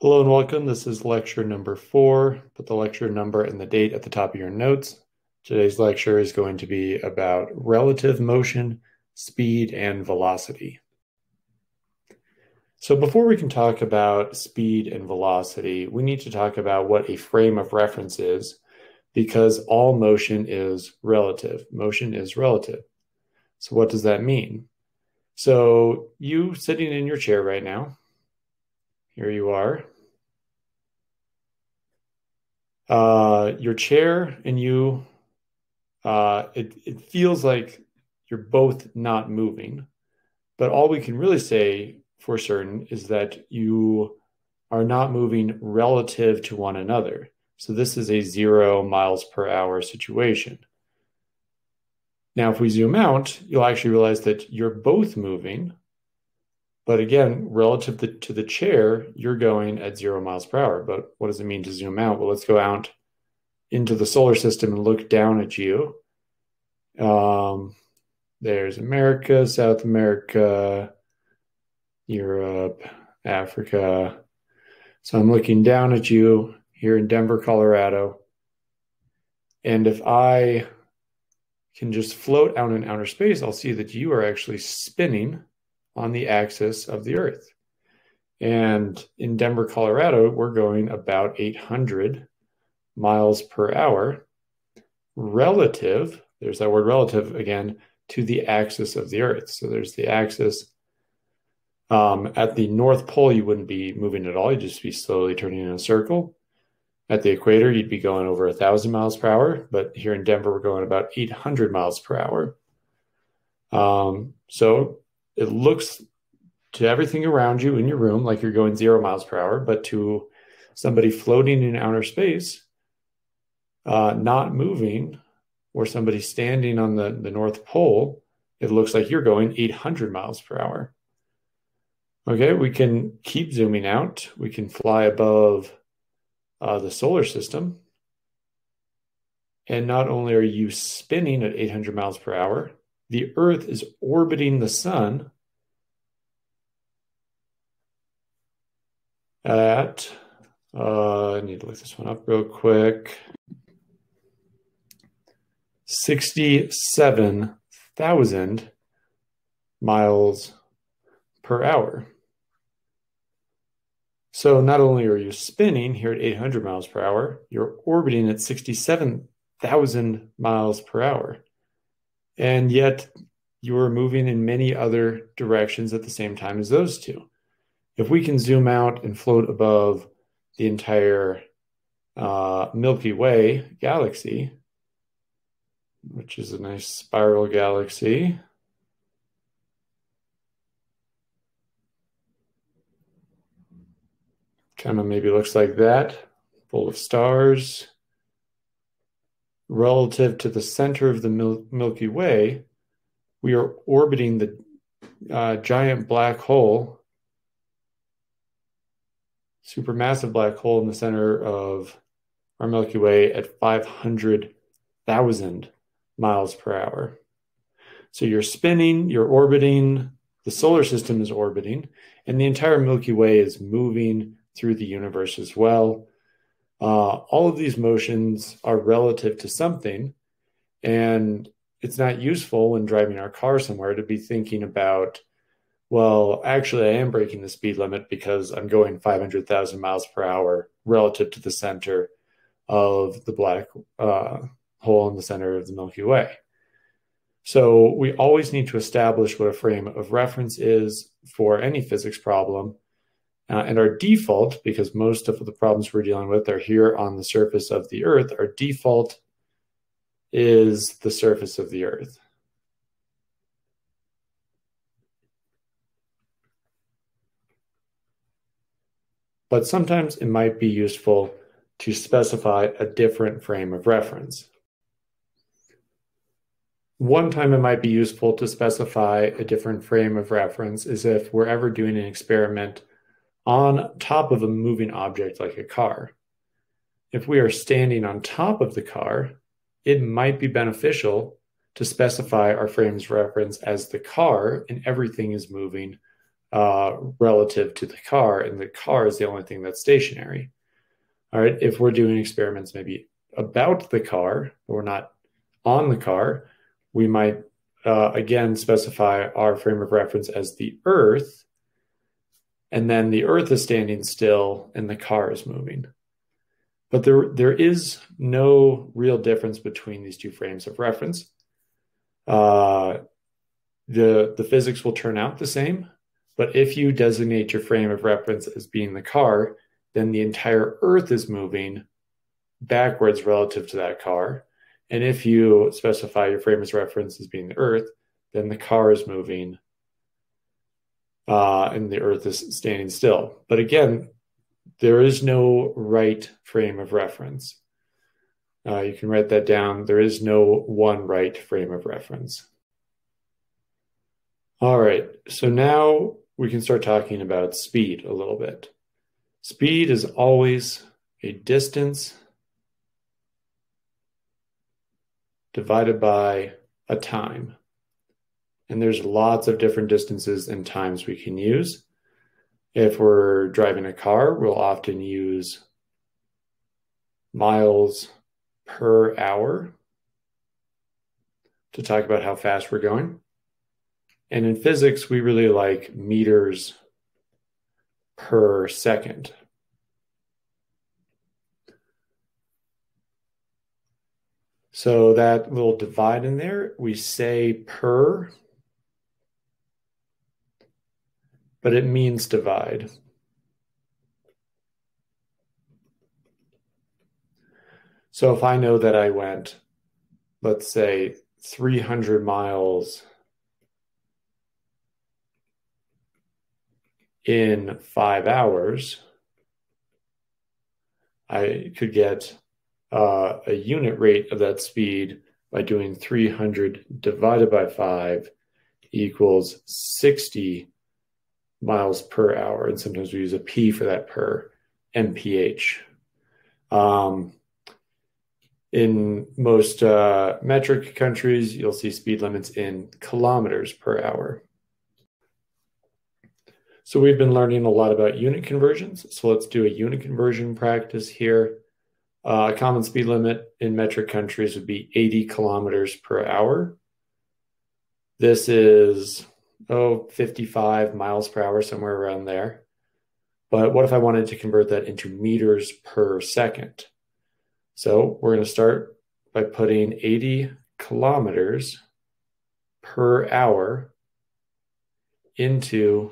Hello and welcome. This is lecture number 4. Put the lecture number and the date at the top of your notes. Today's lecture is going to be about relative motion, speed, and velocity. So before we can talk about speed and velocity, we need to talk about what a frame of reference is, because all motion is relative. Motion is relative. So what does that mean? So you sitting in your chair right now, here you are. Your chair and you, it feels like you're both not moving, but all we can really say for certain is that you are not moving relative to one another. So this is a 0 miles per hour situation. Now, if we zoom out, you'll actually realize that you're both moving, but again, relative to the chair, you're going at 0 miles per hour. But what does it mean to zoom out? Well, let's go out into the solar system and look down at you. There's America, South America, Europe, Africa. So I'm looking down at you here in Denver, Colorado. And if I can just float out in outer space, I'll see that you are actually spinning on the axis of the Earth. And in Denver, Colorado, we're going about 800 miles per hour relative, there's that word relative again, to the axis of the Earth. So there's the axis. At the North Pole, you wouldn't be moving at all. You'd just be slowly turning in a circle. At the equator, you'd be going over 1,000 miles per hour. But here in Denver, we're going about 800 miles per hour. So it looks to everything around you in your room like you're going 0 miles per hour, but to somebody floating in outer space, not moving, or somebody standing on the North Pole, it looks like you're going 800 miles per hour. Okay, we can keep zooming out. We can fly above the solar system. And not only are you spinning at 800 miles per hour, the Earth is orbiting the sun at, I need to look this one up real quick, 67,000 miles per hour. So not only are you spinning here at 800 miles per hour, you're orbiting at 67,000 miles per hour. And yet you are moving in many other directions at the same time as those two. If we can zoom out and float above the entire Milky Way galaxy, which is a nice spiral galaxy, kind of maybe looks like that, full of stars. Relative to the center of the Milky Way, we are orbiting the giant black hole, supermassive black hole in the center of our Milky Way at 500,000 miles per hour. So you're spinning, you're orbiting, the solar system is orbiting, and the entire Milky Way is moving through the universe as well. All of these motions are relative to something, and it's not useful when driving our car somewhere to be thinking about, well, actually, I am breaking the speed limit because I'm going 500,000 miles per hour relative to the center of the black hole in the center of the Milky Way. So we always need to establish what a frame of reference is for any physics problem. And our default, because most of the problems we're dealing with are here on the surface of the Earth, our default is the surface of the Earth. But sometimes it might be useful to specify a different frame of reference. One time it might be useful to specify a different frame of reference is if we're ever doing an experiment on top of a moving object like a car. If we are standing on top of the car, it might be beneficial to specify our frames of reference as the car and everything is moving relative to the car, and the car is the only thing that's stationary. All right, if we're doing experiments maybe about the car, but we're not on the car, we might again specify our frame of reference as the Earth, and then the Earth is standing still and the car is moving. But there is no real difference between these two frames of reference. The physics will turn out the same, but if you designate your frame of reference as being the car, then the entire Earth is moving backwards relative to that car. And if you specify your frame of reference as being the Earth, then the car is moving and the Earth is standing still. But again, there is no right frame of reference. You can write that down. There is no one right frame of reference. All right, so now we can start talking about speed a little bit. Speed is always a distance divided by a time. And there's lots of different distances and times we can use. If we're driving a car, we'll often use miles per hour to talk about how fast we're going. And in physics, we really like meters per second. So that little divide in there, we say per, but it means divide. So if I know that I went, let's say, 300 miles in 5 hours, I could get a unit rate of that speed by doing 300 divided by 5 equals 60 miles per hour. And sometimes we use a P for that, per, mph. In most metric countries, you'll see speed limits in kilometers per hour. So we've been learning a lot about unit conversions. So let's do a unit conversion practice here. A common speed limit in metric countries would be 80 kilometers per hour. This is, 55 miles per hour, somewhere around there. But what if I wanted to convert that into meters per second? So we're going to start by putting 80 kilometers per hour into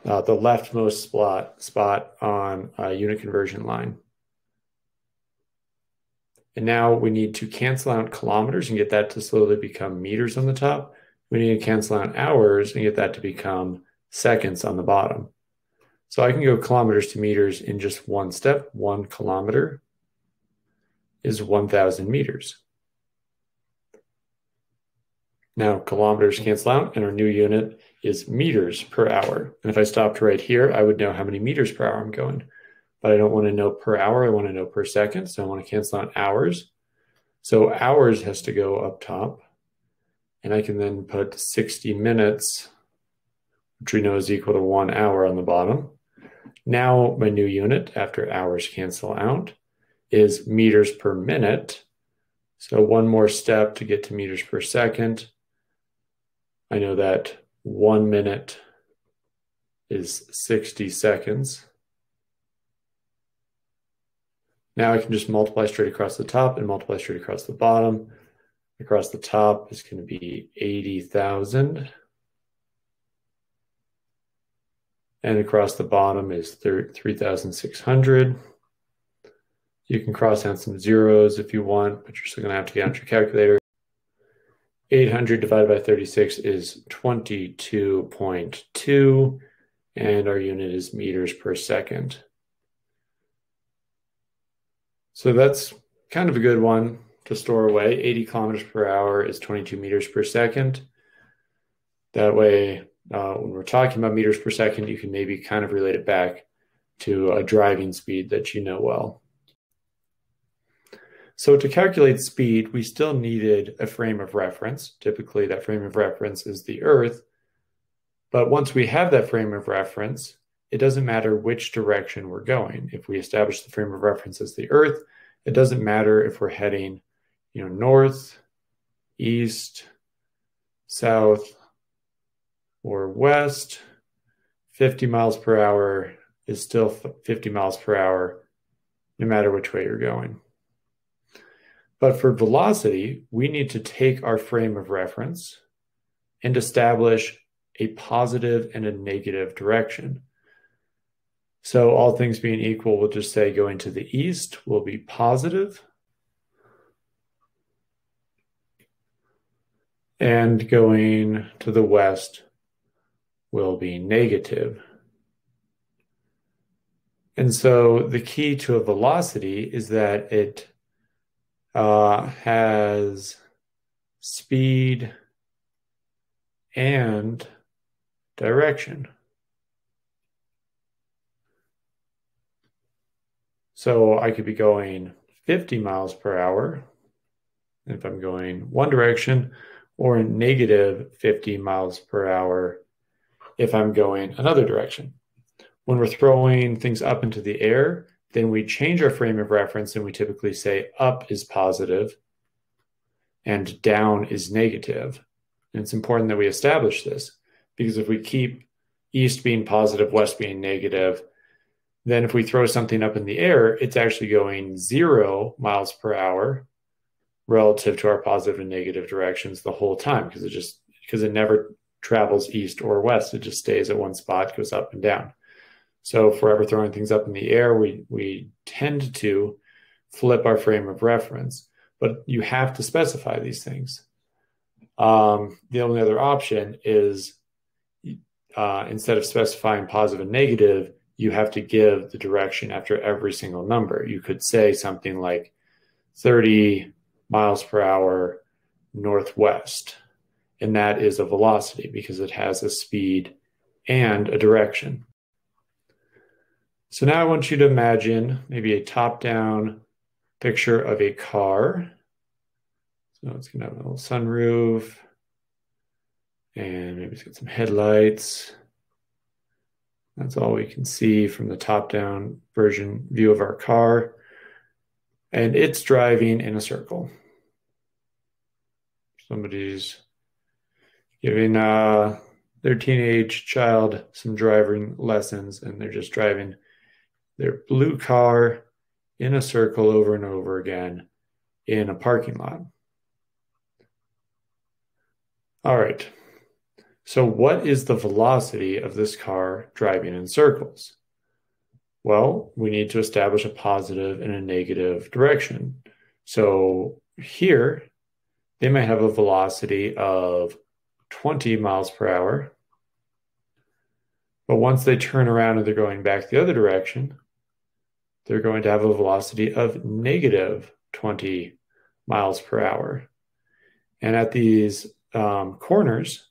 the leftmost spot on a unit conversion line. And now we need to cancel out kilometers and get that to slowly become meters on the top. We need to cancel out hours and get that to become seconds on the bottom. So I can go kilometers to meters in just one step. 1 kilometer is 1,000 meters. Now kilometers cancel out and our new unit is meters per hour. And if I stopped right here, I would know how many meters per hour I'm going. But I don't want to know per hour, I want to know per second. So I want to cancel out hours. So hours has to go up top. And I can then put 60 minutes, which we know is equal to 1 hour on the bottom. Now my new unit, after hours cancel out, is meters per minute. So one more step to get to meters per second. I know that 1 minute is 60 seconds. Now I can just multiply straight across the top and multiply straight across the bottom. Across the top is going to be 80,000. And across the bottom is 3,600. You can cross out some zeros if you want, but you're still going to have to get out your calculator. 800 divided by 36 is 22.2, and our unit is meters per second. So that's kind of a good one to store away. 80 kilometers per hour is 22 meters per second. That way, when we're talking about meters per second, you can maybe kind of relate it back to a driving speed that you know well. So to calculate speed, we still needed a frame of reference. Typically, that frame of reference is the Earth. But once we have that frame of reference, it doesn't matter which direction we're going. If we establish the frame of reference as the Earth, it doesn't matter if we're heading, north, east, south, or west. 50 miles per hour is still 50 miles per hour, no matter which way you're going. But for velocity, we need to take our frame of reference and establish a positive and a negative direction. So all things being equal, we'll just say going to the east will be positive, and going to the west will be negative. And so the key to a velocity is that it has speed and direction. So I could be going 50 miles per hour if I'm going one direction, or negative 50 miles per hour if I'm going another direction. When we're throwing things up into the air, then we change our frame of reference and we typically say up is positive and down is negative. And it's important that we establish this, because if we keep east being positive, west being negative, then if we throw something up in the air, it's actually going 0 miles per hour relative to our positive and negative directions the whole time, because it never travels east or west. It just stays at one spot, goes up and down. So if we're ever throwing things up in the air, we tend to flip our frame of reference, but you have to specify these things. The only other option is instead of specifying positive and negative, you have to give the direction after every single number. You could say something like 30 miles per hour northwest, and that is a velocity because it has a speed and a direction. So now I want you to imagine maybe a top-down picture of a car. So it's going to have a little sunroof, and maybe it's got some headlights. That's all we can see from the top-down version view of our car. And it's driving in a circle. Somebody's giving their teenage child some driving lessons, and they're just driving their blue car in a circle over and over again in a parking lot. All right. So what is the velocity of this car driving in circles? Well, we need to establish a positive and a negative direction. So here, they might have a velocity of 20 miles per hour. But once they turn around and they're going back the other direction, they're going to have a velocity of negative 20 miles per hour. And at these corners,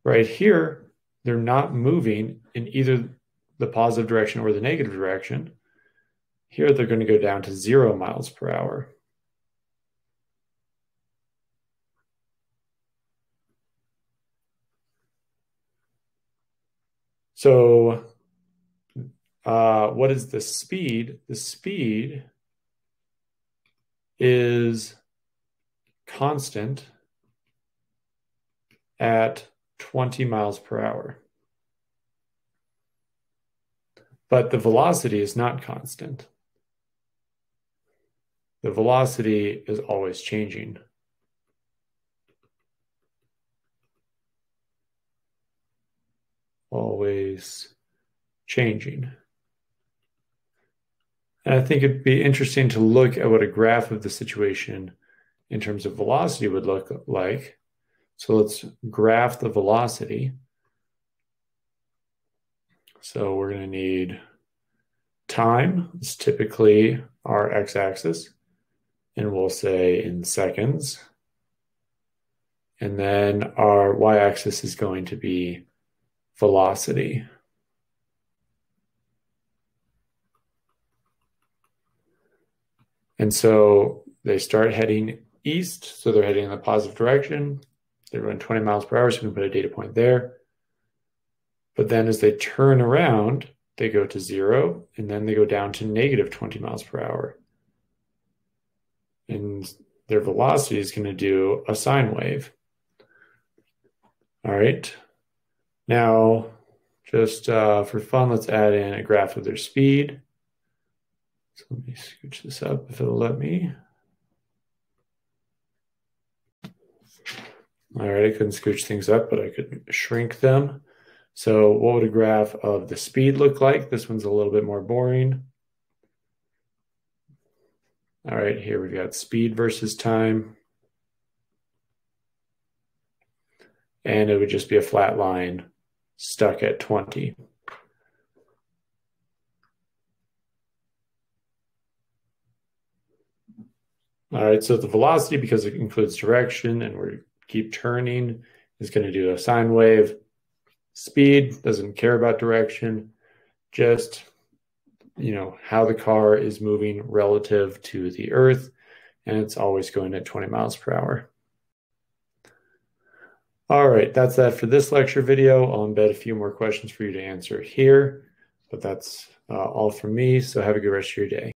right here, they're not moving in either the positive direction or the negative direction. Here, they're going to go down to 0 miles per hour. So what is the speed? The speed is constant at 20 miles per hour. But the velocity is not constant. The velocity is always changing. Always changing. And I think it'd be interesting to look at what a graph of the situation in terms of velocity would look like. So let's graph the velocity. So we're going to need time. It's typically our x-axis, and we'll say in seconds. And then our y-axis is going to be velocity. And so they start heading east, so they're heading in the positive direction. They're going 20 miles per hour, so we can put a data point there. But then as they turn around, they go to 0, and then they go down to negative 20 miles per hour. And their velocity is going to do a sine wave. All right. Now, just for fun, let's add in a graph of their speed. So let me scooch this up if it'll let me. All right, I couldn't scooch things up, but I could shrink them. So what would a graph of the speed look like? This one's a little bit more boring. All right, here we've got speed versus time. And it would just be a flat line stuck at 20. All right, so the velocity, because it includes direction and we keep turning, is going to do a sine wave. Speed doesn't care about direction, just how the car is moving relative to the earth, and it's always going at 20 miles per hour. All right, that's that for this lecture video. I'll embed a few more questions for you to answer here, but that's all from me, so have a good rest of your day.